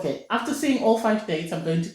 Okay, after seeing all 5 dates, I'm going to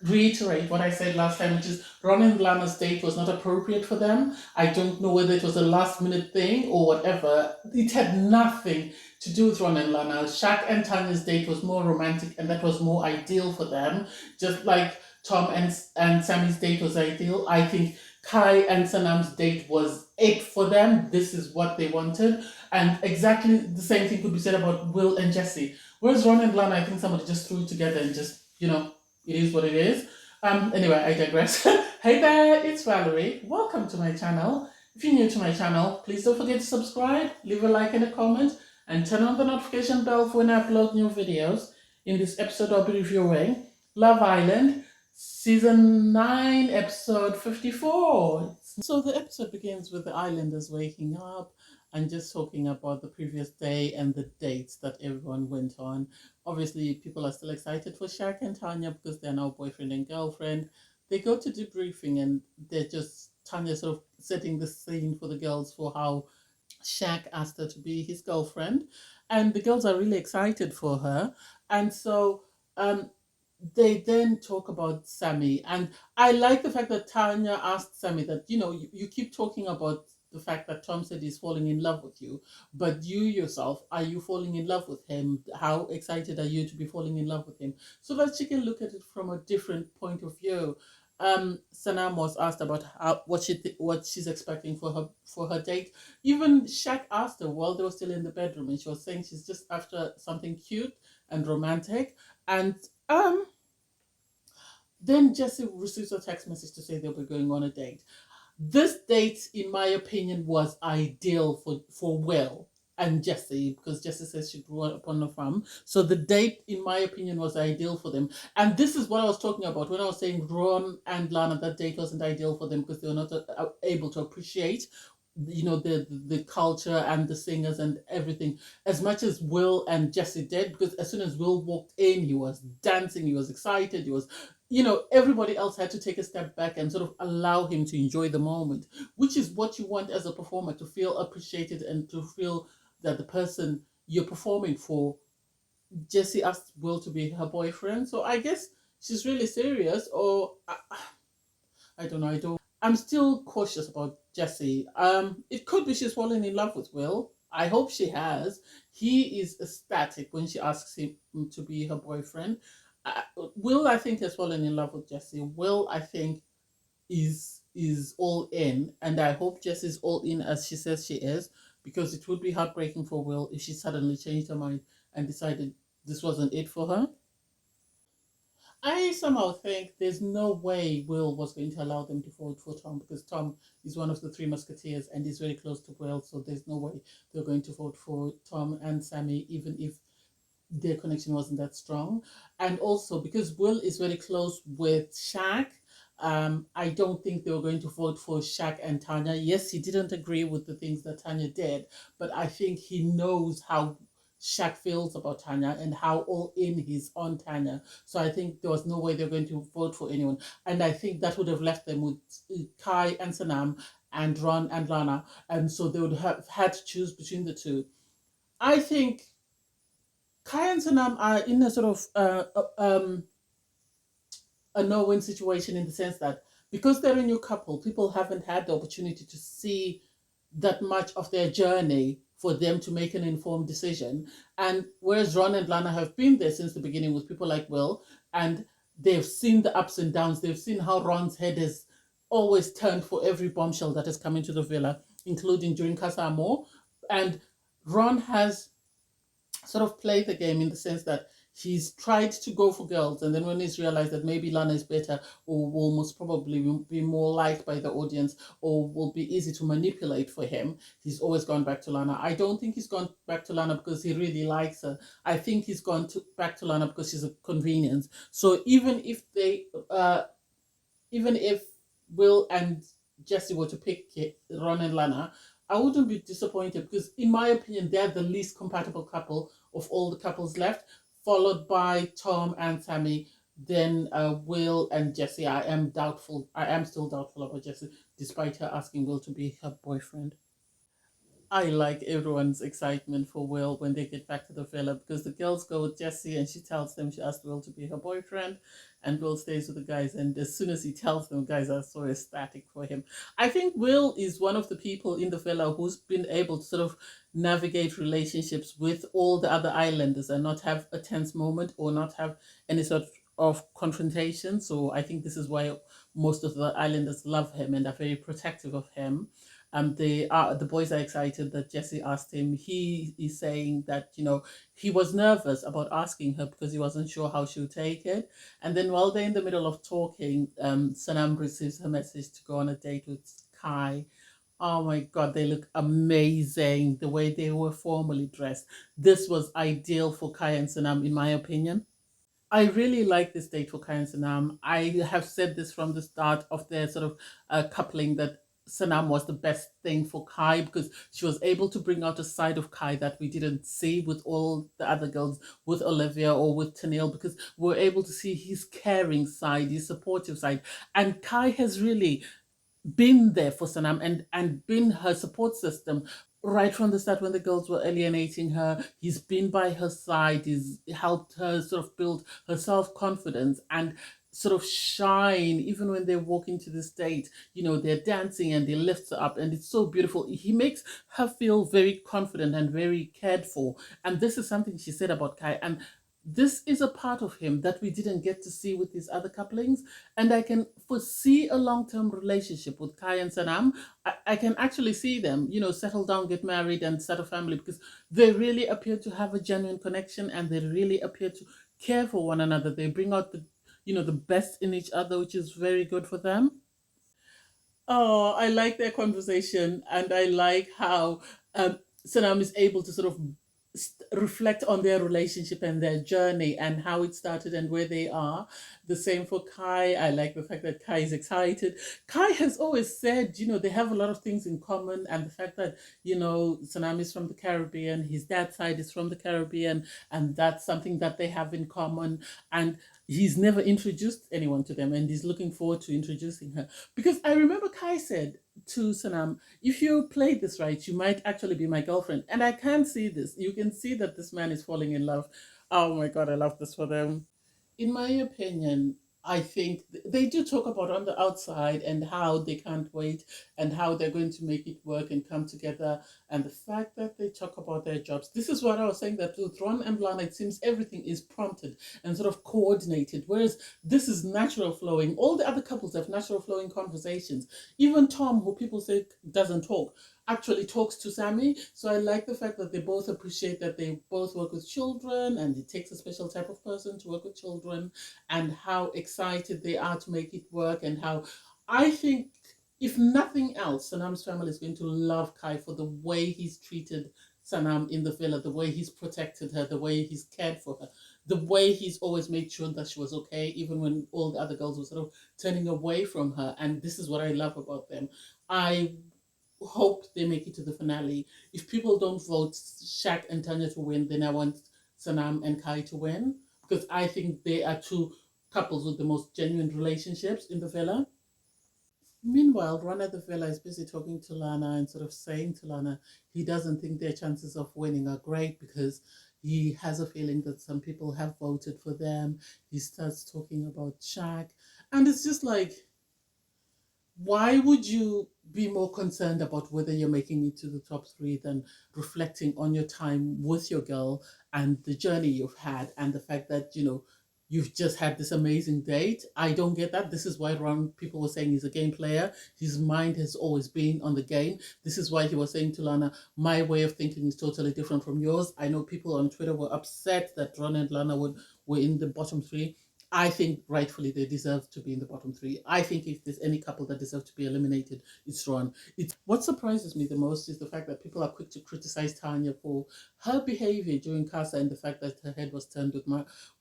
reiterate what I said last time, which is Ron and Lana's date was not appropriate for them. I don't know whether it was a last minute thing or whatever. It had nothing to do with Ron and Lana. Shaq and Tanya's date was more romantic and that was more ideal for them. Just like Tom and Sammy's date was ideal. I think Kai and Sanam's date was it for them. This is what they wanted. And exactly the same thing could be said about Will and Jesse. Whereas Ron and Lana, I think somebody just threw it together and just, it is what it is. Anyway, I digress. Hey there, it's Valerie. Welcome to my channel. If you're new to my channel, please don't forget to subscribe, leave a like and a comment, and turn on the notification bell for when I upload new videos. In this episode, I'll be reviewing Love Island, Season 9, Episode 54. So the episode begins with the islanders waking up and just talking about the previous day and the dates that everyone went on. Obviously, people are still excited for Shaq and Tanya because they're now boyfriend and girlfriend. They go to debriefing and they're just, Tanya sort of setting the scene for the girls for how Shaq asked her to be his girlfriend. And the girls are really excited for her. And so they then talk about Sammy. And I like the fact that Tanya asked Sammy that, you keep talking about the fact that Tom said he's falling in love with you, but you yourself, are you falling in love with him? How excited are you to be falling in love with him? So that she can look at it from a different point of view. Sanam was asked about what she's expecting for her date. Even Shaq asked her while they were still in the bedroom, and she was saying she's just after something cute and romantic. And then Jesse receives a text message to say they'll be going on a date. This date, in my opinion, was ideal for Will and Jesse because Jesse says she grew up on a farm. So the date, in my opinion, was ideal for them. And this is what I was talking about when I was saying Ron and Lana, that date wasn't ideal for them because they were not able to appreciate the culture and the singers and everything as much as Will and Jesse did, because as soon as Will walked in, he was dancing, he was excited, he was, everybody else had to take a step back and sort of allow him to enjoy the moment, which is what you want as a performer, to feel appreciated and to feel that the person you're performing for. Jessie asked Will to be her boyfriend, so I guess she's really serious, or I don't know. I'm still cautious about Jessie. It could be she's fallen in love with Will. I hope she has. He is ecstatic when she asks him to be her boyfriend. Will, I think, has fallen in love with Jessie. Will, I think, is all in, and I hope Jessie's all in as she says she is, because it would be heartbreaking for Will if she suddenly changed her mind and decided this wasn't it for her. I somehow think there's no way Will was going to allow them to vote for Tom, because Tom is one of the three musketeers and is very close to Will, so there's no way they're going to vote for Tom and Sammy, even if their connection wasn't that strong. And also because Will is very close with Shaq, I don't think they were going to vote for Shaq and Tanya. Yes, he didn't agree with the things that Tanya did, but I think he knows how Shaq feels about Tanya and how all in he's on Tanya. So I think there was no way they're going to vote for anyone. And I think that would have left them with Kai and Sanam and Ron and Lana. And so they would have had to choose between the two. I think Kai and Sanam are in a sort of a no-win situation, in the sense that because they're a new couple, people haven't had the opportunity to see that much of their journey for them to make an informed decision. And whereas Ron and Lana have been there since the beginning with people like Will, and they've seen the ups and downs, they've seen how Ron's head has always turned for every bombshell that has come into the villa, including during Casa Amor. And Ron has sort of play the game in the sense that he's tried to go for girls, and then when he's realized that maybe Lana is better, or will most probably be more liked by the audience, or will be easy to manipulate for him, he's always gone back to Lana. I don't think he's gone back to Lana because he really likes her. I think he's back to Lana because she's a convenience. So even if Will and Jesse were to pick Ron and Lana, I wouldn't be disappointed, because in my opinion they're the least compatible couple of all the couples left, followed by Tom and Sammy, then Will and Jesse. I am doubtful. I am still doubtful about Jesse, despite her asking Will to be her boyfriend. I like everyone's excitement for Will when they get back to the villa because the girls go with Jessie and she tells them she asked Will to be her boyfriend, and Will stays with the guys. And as soon as he tells them, guys are so ecstatic for him. I think Will is one of the people in the villa who's been able to sort of navigate relationships with all the other islanders and not have a tense moment or not have any sort of confrontation. So I think this is why most of the islanders love him and are very protective of him. The boys are excited that Jesse asked him. He is saying that he was nervous about asking her because he wasn't sure how she would take it. And then while they're in the middle of talking, Sanam receives her message to go on a date with Kai. Oh my God, they look amazing. The way they were formally dressed. This was ideal for Kai and Sanam, in my opinion. I really like this date for Kai and Sanam. I have said this from the start of their sort of coupling that Sanam was the best thing for Kai because she was able to bring out a side of Kai that we didn't see with all the other girls, with Olivia or with Tennille, because we're able to see his caring side, his supportive side. And Kai has really been there for Sanam and been her support system right from the start when the girls were alienating her. He's been by her side. He's helped her sort of build her self confidence and sort of shine even when they walk into the state. They're dancing and they lift her up, and it's so beautiful. He makes her feel very confident and very cared for. And this is something she said about Kai. And this is a part of him that we didn't get to see with these other couplings. And I can foresee a long term relationship with Kai and Sanam. I can actually see them, settle down, get married, and start a family because they really appear to have a genuine connection and they really appear to care for one another. They bring out the best in each other, which is very good for them. Oh, I like their conversation, and I like how Sanam is able to sort of reflect on their relationship and their journey and how it started and where they are. The same for Kai. I like the fact that Kai is excited. Kai has always said, they have a lot of things in common, and the fact that, Sanam is from the Caribbean, his dad's side is from the Caribbean, and that's something that they have in common. And he's never introduced anyone to them, and he's looking forward to introducing her. Because I remember Kai said to Sanam, if you play this right, you might actually be my girlfriend. And I can see this. You can see that this man is falling in love. Oh my God, I love this for them. In my opinion, I think they do talk about on the outside and how they can't wait and how they're going to make it work and come together. And the fact that they talk about their jobs. This is what I was saying, that with Ron and Lana, it seems everything is prompted and sort of coordinated, whereas this is natural flowing. All the other couples have natural flowing conversations. Even Tom, who people say doesn't talk, actually talks to Sammy. So I like the fact that they both appreciate that they both work with children and it takes a special type of person to work with children, and how excited they are to make it work, and how I think if nothing else, Sanam's family is going to love Kai for the way he's treated Sanam in the villa, the way he's protected her, the way he's cared for her, the way he's always made sure that she was okay, even when all the other girls were sort of turning away from her. And this is what I love about them. I hope they make it to the finale. If people don't vote Shaq and Tanya to win, then I want Sanam and Kai to win because I think they are two couples with the most genuine relationships in the villa. Meanwhile, Ron at the villa is busy talking to Lana and sort of saying to Lana he doesn't think their chances of winning are great because he has a feeling that some people have voted for them. He starts talking about Shaq. And it's just like, why would you be more concerned about whether you're making it to the top three than reflecting on your time with your girl and the journey you've had and the fact that you've just had this amazing date? I don't get that. This is why Ron, people were saying he's a game player. His mind has always been on the game. This is why he was saying to Lana, my way of thinking is totally different from yours. I know people on Twitter were upset that Ron and Lana were in the bottom three. I think rightfully they deserve to be in the bottom three. I think if there's any couple that deserve to be eliminated, it's Ron. What surprises me the most is the fact that people are quick to criticize Tanya for her behavior during Casa and the fact that her head was turned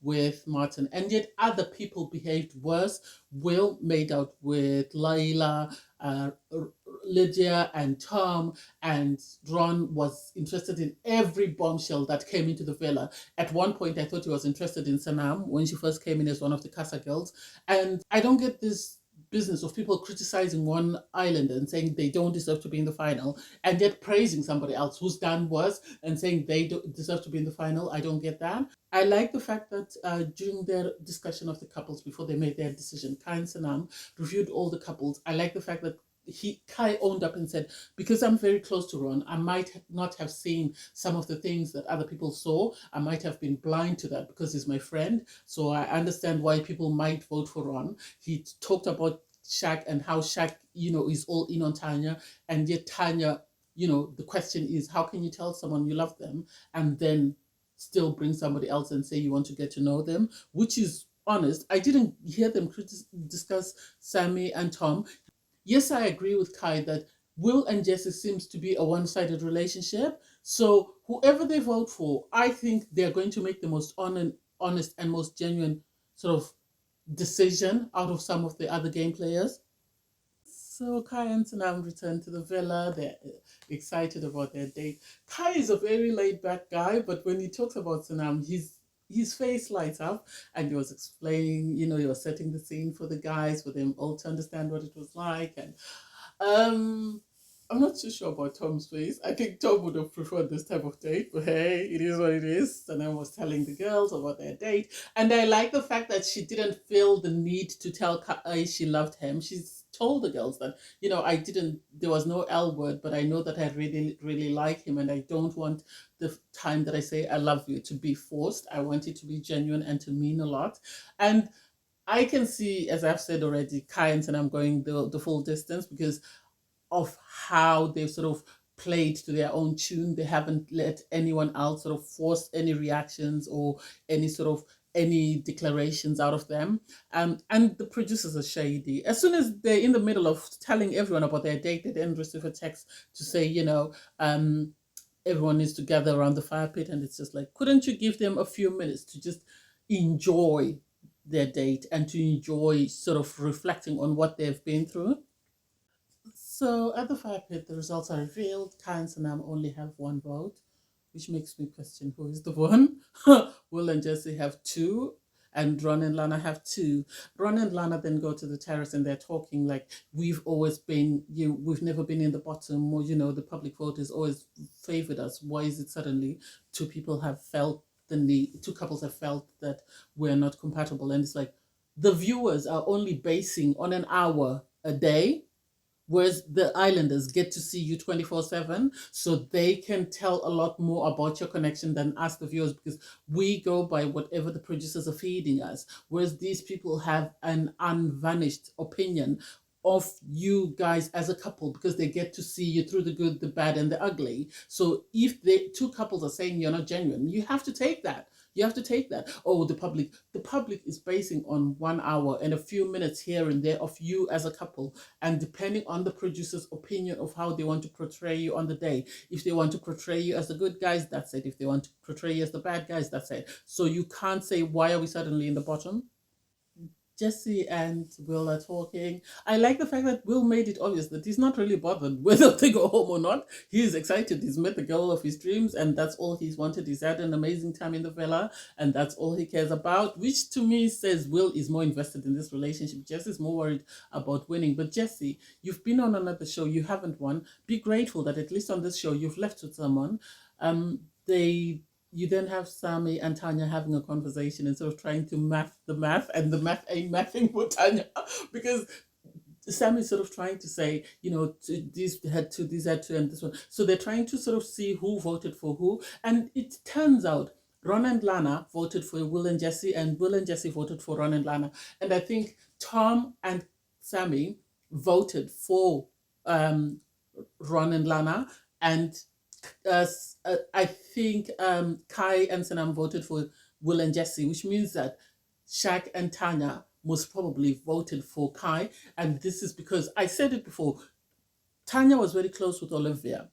with Martin, and yet other people behaved worse. Will made out with Layla, Lydia, and Tom, and Ron was interested in every bombshell that came into the villa. At one point, I thought he was interested in Sanam when she first came in as one of the Casa girls. And I don't get this business of people criticizing one island and saying they don't deserve to be in the final, and yet praising somebody else who's done worse and saying they don't deserve to be in the final. I don't get that. I like the fact that during their discussion of the couples before they made their decision, Kai and Sanam reviewed all the couples. I like the fact that Kai owned up and said, because I'm very close to Ron, I might not have seen some of the things that other people saw. I might have been blind to that because he's my friend. So I understand why people might vote for Ron. He talked about Shaq and how Shaq, is all in on Tanya, and yet Tanya, the question is, how can you tell someone you love them and then still bring somebody else and say you want to get to know them, which is honest. I didn't hear them discuss Sammy and Tom. Yes, I agree with Kai that Will and Jesse seems to be a one-sided relationship. So whoever they vote for, I think they're going to make the most honest and most genuine sort of decision out of some of the other game players. So Kai and Sanam return to the villa. They're excited about their date. Kai is a very laid back guy, but when he talks about Sanam, his face lights up, and he was explaining, he was setting the scene for the guys, for them all to understand what it was like. And um I'm not too sure about Tom's face. I think Tom would have preferred this type of date, but hey, it is what it is. And I was telling the girls about their date. And I like the fact that she didn't feel the need to tell Kai she loved him. She's told the girls that, there was no L word, but I know that I really, really like him. And I don't want the time that I say I love you to be forced. I want it to be genuine and to mean a lot. And I can see, as I've said already, Kai and Sanam going the full distance because of how they've sort of played to their own tune. They haven't let anyone else sort of force any reactions or any declarations out of them. And the producers are shady. As soon as they're in the middle of telling everyone about their date, they then receive a text to say, everyone is together around the fire pit, and it's just like, couldn't you give them a few minutes to just enjoy their date and to enjoy sort of reflecting on what they've been through? So at the fire pit, the results are revealed. Kai and Sanam only have one vote, which makes me question who is the one. Will and Jesse have two, and Ron and Lana have two. Ron and Lana then go to the terrace and they're talking like, we've always been, we've never been in the bottom, or the public vote has always favored us. Why is it suddenly two couples have felt that we're not compatible? And it's like, the viewers are only basing on an hour a day, whereas the islanders get to see you 24/7, so they can tell a lot more about your connection than us the viewers, because we go by whatever the producers are feeding us, whereas these people have an unvarnished opinion of you guys as a couple because they get to see you through the good, the bad, and the ugly. So if the two couples are saying you're not genuine, you have to take that. You have to take that. Oh, the public is basing on 1 hour and a few minutes here and there of you as a couple. And depending on the producer's opinion of how they want to portray you on the day, if they want to portray you as the good guys, that's it. If they want to portray you as the bad guys, that's it. So you can't say, why are we suddenly in the bottom? Jesse and Will are talking. I like the fact that Will made it obvious that he's not really bothered whether they go home or not. He is excited. He's met the girl of his dreams, and that's all he's wanted. He's had an amazing time in the villa, and that's all he cares about, which to me says Will is more invested in this relationship. Jesse's more worried about winning. But Jesse, you've been on another show, you haven't won. Be grateful that at least on this show you've left with someone. They You then have Sammy and Tanya having a conversation and sort of trying to math the math, and the math ain't mathing for Tanya because Sammy's sort of trying to say, these had two, these had two, and this one. So they're trying to sort of see who voted for who. And it turns out Ron and Lana voted for Will and Jesse, and Will and Jesse voted for Ron and Lana. And I think Tom and Sammy voted for Ron and Lana, and I think Kai and Sanam voted for Will and Jesse, which means that Shaq and Tanya most probably voted for Kai. And this is because I said it before, Tanya was very close with Olivia.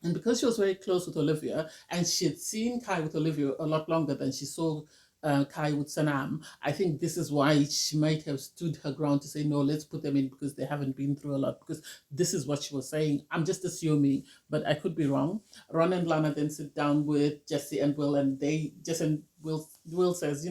And because she was very close with Olivia, and she had seen Kai with Olivia a lot longer than she saw Kai with Sanam, I think this is why she might have stood her ground to say, no, let's put them in because they haven't been through a lot. Because this is what she was saying. I'm just assuming, but I could be wrong. Ron and Lana then sit down with Jesse and Will, and Will says,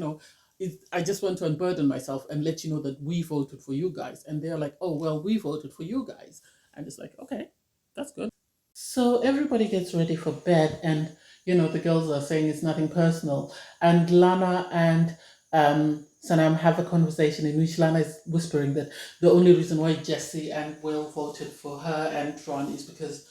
I just want to unburden myself and let you know that we voted for you guys. And they're like, oh, well, we voted for you guys. And it's like, okay, that's good. So everybody gets ready for bed, and the girls are saying it's nothing personal. And Lana and Sanam have a conversation in which Lana is whispering that the only reason why Jesse and Will voted for her and Ron is because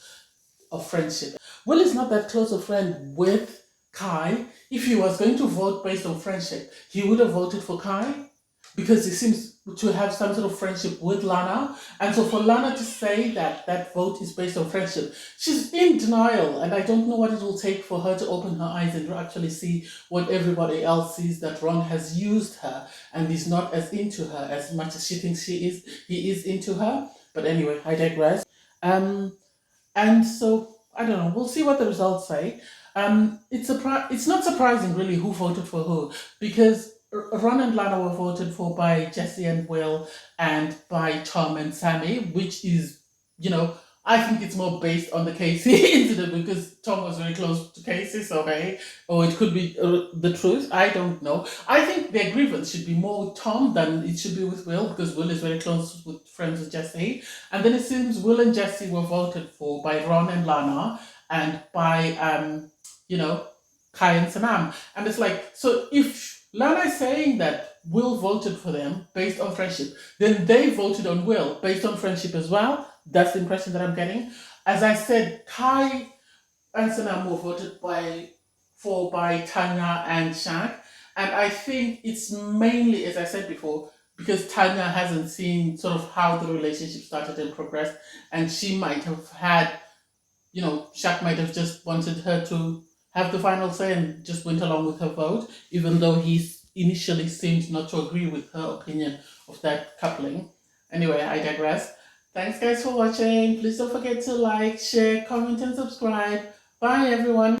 of friendship. Will is not that close a friend with Kai. If he was going to vote based on friendship, he would have voted for Kai because he seems to have some sort of friendship with Lana. And so for Lana to say that that vote is based on friendship, she's in denial. And I don't know what it will take for her to open her eyes and to actually see what everybody else sees, that Ron has used her and is not as into her as much as she thinks he is into her. But anyway, I digress. And so I don't know. We'll see what the results say. It's not surprising really who voted for who, because Ron and Lana were voted for by Jesse and Will and by Tom and Sammy, which is, I think it's more based on the Casey incident because Tom was very close to Casey, so hey, or it could be the truth. I don't know. I think their grievance should be more with Tom than it should be with Will, because Will is very close with friends with Jesse. And then it seems Will and Jesse were voted for by Ron and Lana and by Kai and Sanam. And it's like, so if Lana is saying that Will voted for them based on friendship, then they voted on Will based on friendship as well. That's the impression that I'm getting. As I said, Kai and Sanam were voted by Tanya and Shaq. And I think it's mainly, as I said before, because Tanya hasn't seen sort of how the relationship started and progressed. And she might have had, Shaq might have just wanted her to have the final say and just went along with her vote, even though he initially seemed not to agree with her opinion of that coupling. Anyway, I digress. Thanks, guys, for watching. Please don't forget to like, share, comment, and subscribe. Bye, everyone.